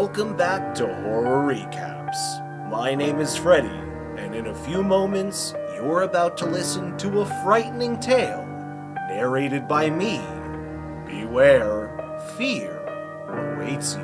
Welcome back to Horror Recaps. My name is Freddy, and in a few moments, you're about to listen to a frightening tale narrated by me. Beware, fear awaits you.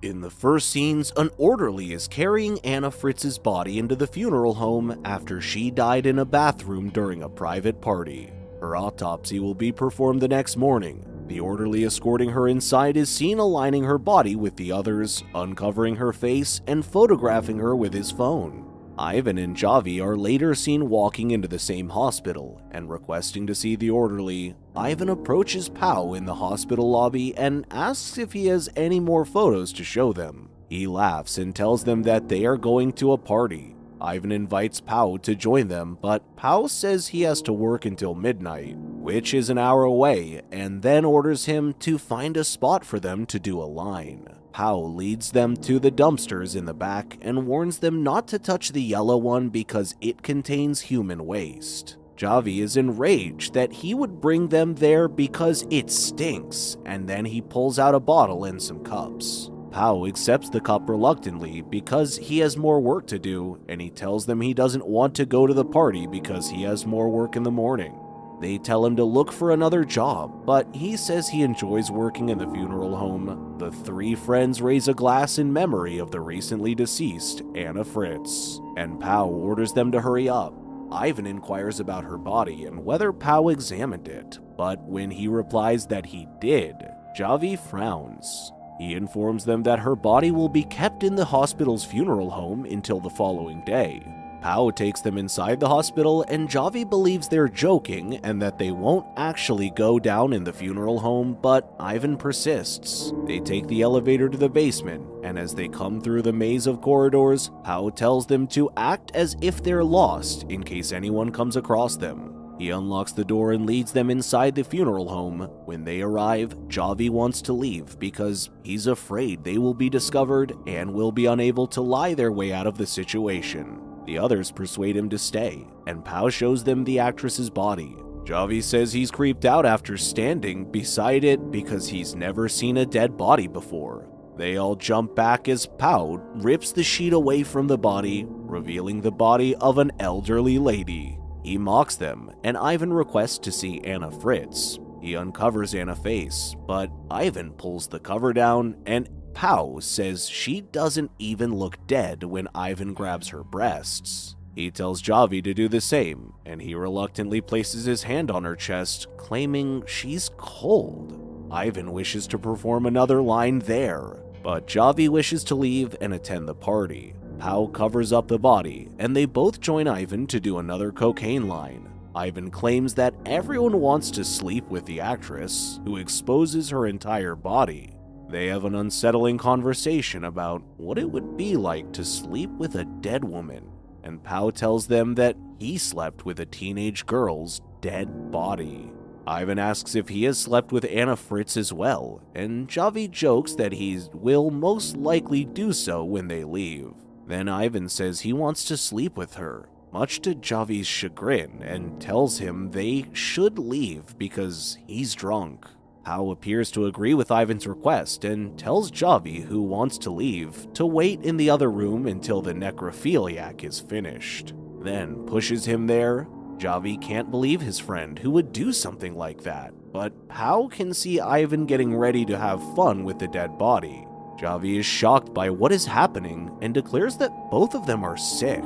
In the first scenes, an orderly is carrying Anna Fritz's body into the funeral home after she died in a bathroom during a private party. Her autopsy will be performed the next morning. The orderly escorting her inside is seen aligning her body with the others, uncovering her face, and photographing her with his phone. Ivan and Javi are later seen walking into the same hospital, and requesting to see the orderly. Ivan approaches Pao in the hospital lobby and asks if he has any more photos to show them. He laughs and tells them that they are going to a party. Ivan invites Pao to join them, but Pao says he has to work until midnight, which is an hour away, and then orders him to find a spot for them to do a line. Pao leads them to the dumpsters in the back and warns them not to touch the yellow one because it contains human waste. Javi is enraged that he would bring them there because it stinks, and then he pulls out a bottle and some cups. Pao accepts the cup reluctantly because he has more work to do, and he tells them he doesn't want to go to the party because he has more work in the morning. They tell him to look for another job, but he says he enjoys working in the funeral home. The three friends raise a glass in memory of the recently deceased Anna Fritz, and Pao orders them to hurry up. Ivan inquires about her body and whether Pao examined it, but when he replies that he did, Javi frowns. He informs them that her body will be kept in the hospital's funeral home until the following day. Pao takes them inside the hospital, and Javi believes they're joking and that they won't actually go down in the funeral home, but Ivan persists. They take the elevator to the basement, and as they come through the maze of corridors, Pao tells them to act as if they're lost in case anyone comes across them. He unlocks the door and leads them inside the funeral home. When they arrive, Javi wants to leave because he's afraid they will be discovered and will be unable to lie their way out of the situation. The others persuade him to stay, and Pao shows them the actress's body. Javi says he's creeped out after standing beside it because he's never seen a dead body before. They all jump back as Pao rips the sheet away from the body, revealing the body of an elderly lady. He mocks them, and Ivan requests to see Anna Fritz. He uncovers Anna's face, but Ivan pulls the cover down, and Pao says she doesn't even look dead when Ivan grabs her breasts. He tells Javi to do the same, and he reluctantly places his hand on her chest, claiming she's cold. Ivan wishes to perform another line there, but Javi wishes to leave and attend the party. Pao covers up the body, and they both join Ivan to do another cocaine line. Ivan claims that everyone wants to sleep with the actress, who exposes her entire body. They have an unsettling conversation about what it would be like to sleep with a dead woman, and Pao tells them that he slept with a teenage girl's dead body. Ivan asks if he has slept with Anna Fritz as well, and Javi jokes that he will most likely do so when they leave. Then Ivan says he wants to sleep with her, much to Javi's chagrin, and tells him they should leave because he's drunk. Pao appears to agree with Ivan's request and tells Javi, who wants to leave, to wait in the other room until the necrophiliac is finished, then pushes him there. Javi can't believe his friend who would do something like that, but Pao can see Ivan getting ready to have fun with the dead body. Javi is shocked by what is happening and declares that both of them are sick.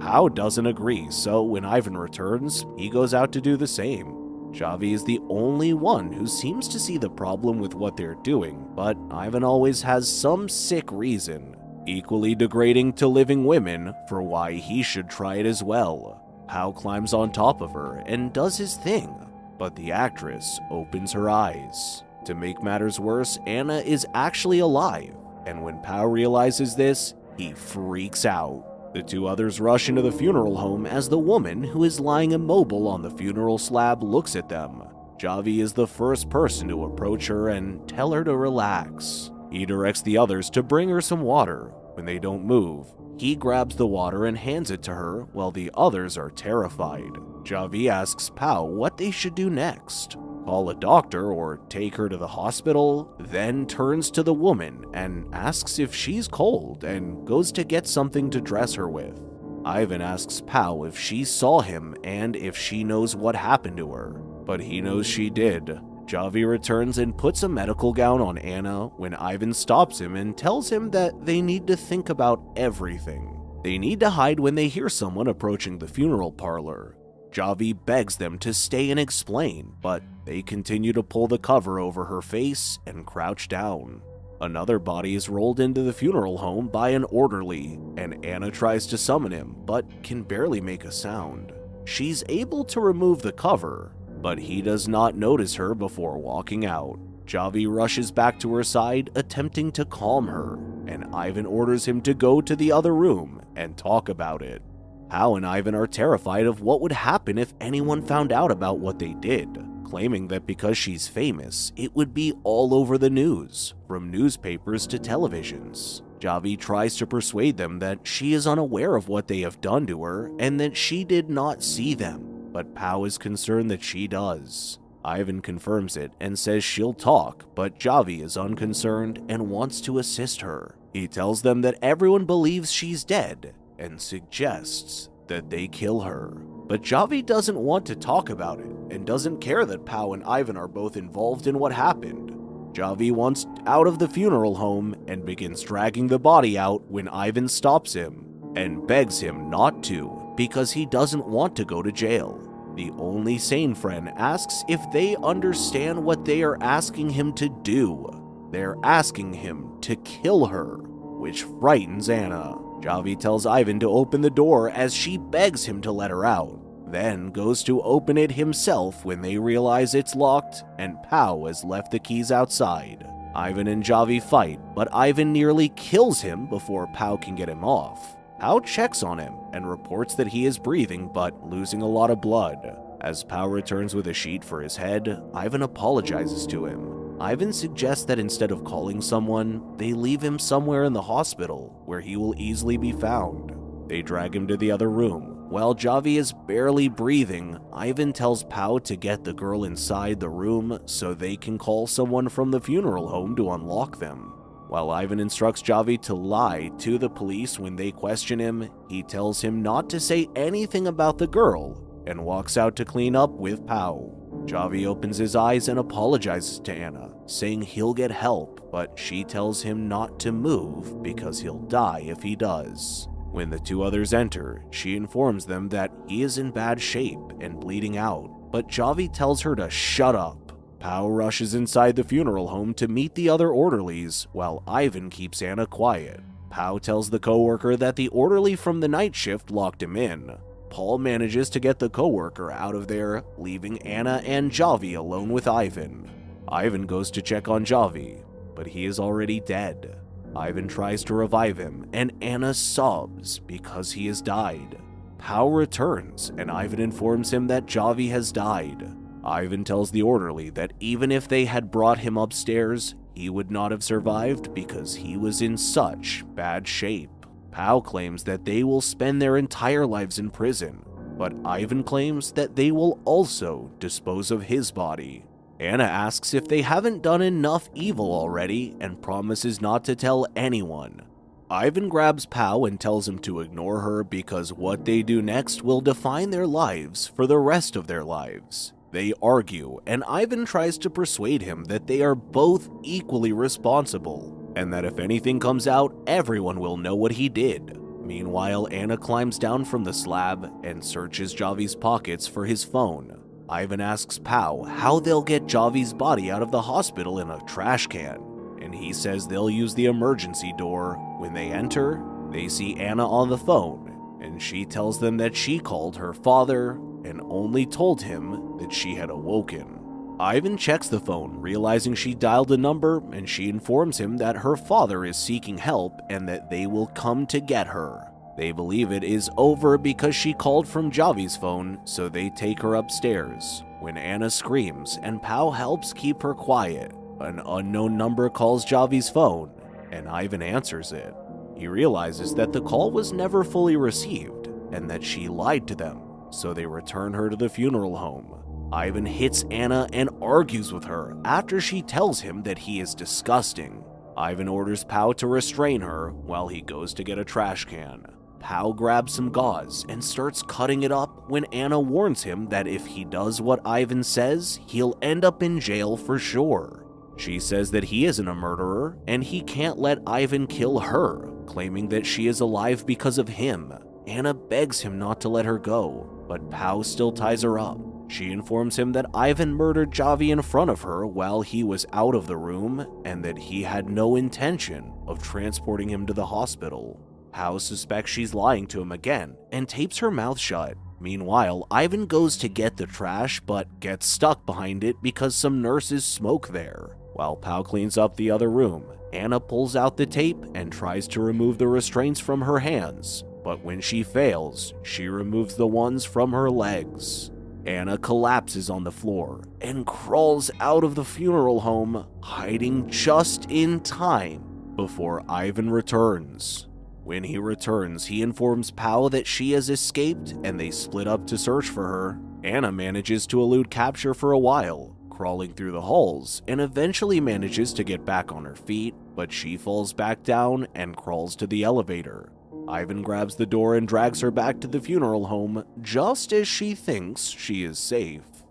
Pao doesn't agree, so when Ivan returns, he goes out to do the same. Javi is the only one who seems to see the problem with what they're doing, but Ivan always has some sick reason, equally degrading to living women, for why he should try it as well. Pao climbs on top of her and does his thing, but the actress opens her eyes. To make matters worse, Anna is actually alive, and when Pao realizes this, he freaks out. The two others rush into the funeral home as the woman, who is lying immobile on the funeral slab, looks at them. Javi is the first person to approach her and tell her to relax. He directs the others to bring her some water. When they don't move, He grabs the water and hands it to her while the others are terrified. Javi asks Pao what they should do next. Call a doctor or take her to the hospital, then turns to the woman and asks if she's cold and goes to get something to dress her with. Ivan asks Pao if she saw him and if she knows what happened to her, but he knows she did. Javi returns and puts a medical gown on Anna when Ivan stops him and tells him that they need to think about everything. They need to hide when they hear someone approaching the funeral parlor. Javi begs them to stay and explain, but they continue to pull the cover over her face and crouch down. Another body is rolled into the funeral home by an orderly, and Anna tries to summon him, but can barely make a sound. She's able to remove the cover, but he does not notice her before walking out. Javi rushes back to her side, attempting to calm her, and Ivan orders him to go to the other room and talk about it. Pao and Ivan are terrified of what would happen if anyone found out about what they did, claiming that because she's famous, it would be all over the news, from newspapers to televisions. Javi tries to persuade them that she is unaware of what they have done to her and that she did not see them, but Pao is concerned that she does. Ivan confirms it and says she'll talk, but Javi is unconcerned and wants to assist her. He tells them that everyone believes she's dead and suggests that they kill her. But Javi doesn't want to talk about it and doesn't care that Pao and Ivan are both involved in what happened. Javi wants out of the funeral home and begins dragging the body out when Ivan stops him and begs him not to because he doesn't want to go to jail. The only sane friend asks if they understand what they are asking him to do. They're asking him to kill her, which frightens Anna. Javi tells Ivan to open the door as she begs him to let her out, then goes to open it himself when they realize it's locked and Pao has left the keys outside. Ivan and Javi fight, but Ivan nearly kills him before Pao can get him off. Pao checks on him and reports that he is breathing but losing a lot of blood. As Pao returns with a sheet for his head, Ivan apologizes to him. Ivan suggests that instead of calling someone, they leave him somewhere in the hospital where he will easily be found. They drag him to the other room. While Javi is barely breathing, Ivan tells Pao to get the girl inside the room so they can call someone from the funeral home to unlock them. While Ivan instructs Javi to lie to the police when they question him, he tells him not to say anything about the girl and walks out to clean up with Pao. Javi opens his eyes and apologizes to Anna, saying he'll get help, but she tells him not to move because he'll die if he does. When the two others enter, she informs them that he is in bad shape and bleeding out, but Javi tells her to shut up. Pao rushes inside the funeral home to meet the other orderlies, while Ivan keeps Anna quiet. Pao tells the coworker that the orderly from the night shift locked him in. Paul manages to get the coworker out of there, leaving Anna and Javi alone with Ivan. Ivan goes to check on Javi, but he is already dead. Ivan tries to revive him, and Anna sobs because he has died. Pao returns, and Ivan informs him that Javi has died. Ivan tells the orderly that even if they had brought him upstairs, he would not have survived because he was in such bad shape. Pao claims that they will spend their entire lives in prison, but Ivan claims that they will also dispose of his body. Anna asks if they haven't done enough evil already and promises not to tell anyone. Ivan grabs Pao and tells him to ignore her because what they do next will define their lives for the rest of their lives. They argue, and Ivan tries to persuade him that they are both equally responsible, and that if anything comes out, everyone will know what he did. Meanwhile, Anna climbs down from the slab and searches Javi's pockets for his phone. Ivan asks Pao how they'll get Javi's body out of the hospital in a trash can, and he says they'll use the emergency door. When they enter, they see Anna on the phone, and she tells them that she called her father and only told him that she had awoken. Ivan checks the phone, realizing she dialed a number, and she informs him that her father is seeking help and that they will come to get her. They believe it is over because she called from Javi's phone, so they take her upstairs. When Anna screams and Pao helps keep her quiet, an unknown number calls Javi's phone, and Ivan answers it. He realizes that the call was never fully received and that she lied to them, so they return her to the funeral home. Ivan hits Anna and argues with her after she tells him that he is disgusting. Ivan orders Pao to restrain her while he goes to get a trash can. Pao grabs some gauze and starts cutting it up when Anna warns him that if he does what Ivan says, he'll end up in jail for sure. She says that he isn't a murderer and he can't let Ivan kill her, claiming that she is alive because of him. Anna begs him not to let her go, but Pao still ties her up. She informs him that Ivan murdered Javi in front of her while he was out of the room and that he had no intention of transporting him to the hospital. Pao suspects she's lying to him again and tapes her mouth shut. Meanwhile, Ivan goes to get the trash but gets stuck behind it because some nurses smoke there. While Pao cleans up the other room, Anna pulls out the tape and tries to remove the restraints from her hands, but when she fails, she removes the ones from her legs. Anna collapses on the floor and crawls out of the funeral home, hiding just in time before Ivan returns. When he returns, he informs Pao that she has escaped and they split up to search for her. Anna manages to elude capture for a while, crawling through the halls, and eventually manages to get back on her feet, but she falls back down and crawls to the elevator. Ivan grabs the door and drags her back to the funeral home just as she thinks she is safe.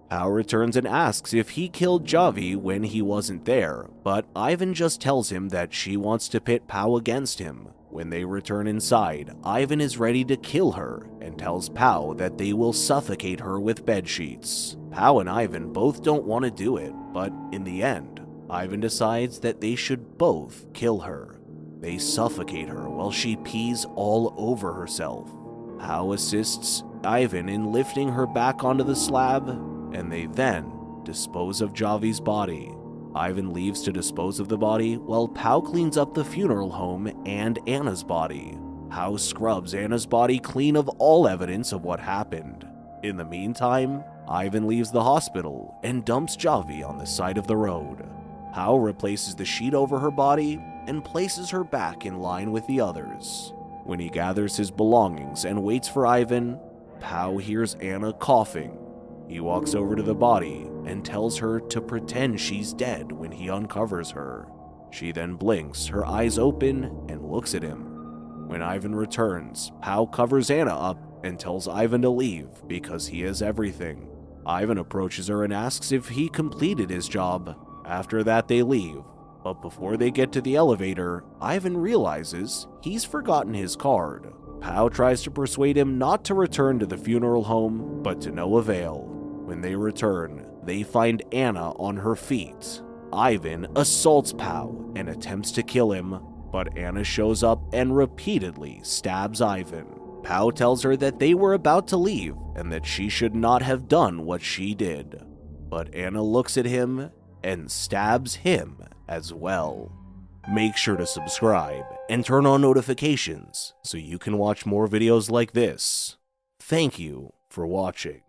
Pao returns and asks if he killed Javi when he wasn't there, but Ivan just tells him that she wants to pit Pao against him. When they return inside, Ivan is ready to kill her and tells Pao that they will suffocate her with bedsheets. Pao and Ivan both don't want to do it, but in the end, Ivan decides that they should both kill her. They suffocate her while she pees all over herself. Pao assists Ivan in lifting her back onto the slab, and they then dispose of Javi's body. Ivan leaves to dispose of the body while Pao cleans up the funeral home and Anna's body. Pao scrubs Anna's body clean of all evidence of what happened. In the meantime, Ivan leaves the hospital and dumps Javi on the side of the road. Pao replaces the sheet over her body and places her back in line with the others. When he gathers his belongings and waits for Ivan, Pao hears Anna coughing. He walks over to the body and tells her to pretend she's dead when he uncovers her. She then blinks, her eyes open, and looks at him. When Ivan returns, Pao covers Anna up and tells Ivan to leave because he has everything. Ivan approaches her and asks if he completed his job. After that, they leave. But before they get to the elevator, Ivan realizes he's forgotten his card. Pao tries to persuade him not to return to the funeral home, but to no avail. When they return, they find Anna on her feet. Ivan assaults Pao and attempts to kill him, but Anna shows up and repeatedly stabs Ivan. Pao tells her that they were about to leave and that she should not have done what she did. But Anna looks at him and stabs him as well. Make sure to subscribe and turn on notifications so you can watch more videos like this. Thank you for watching.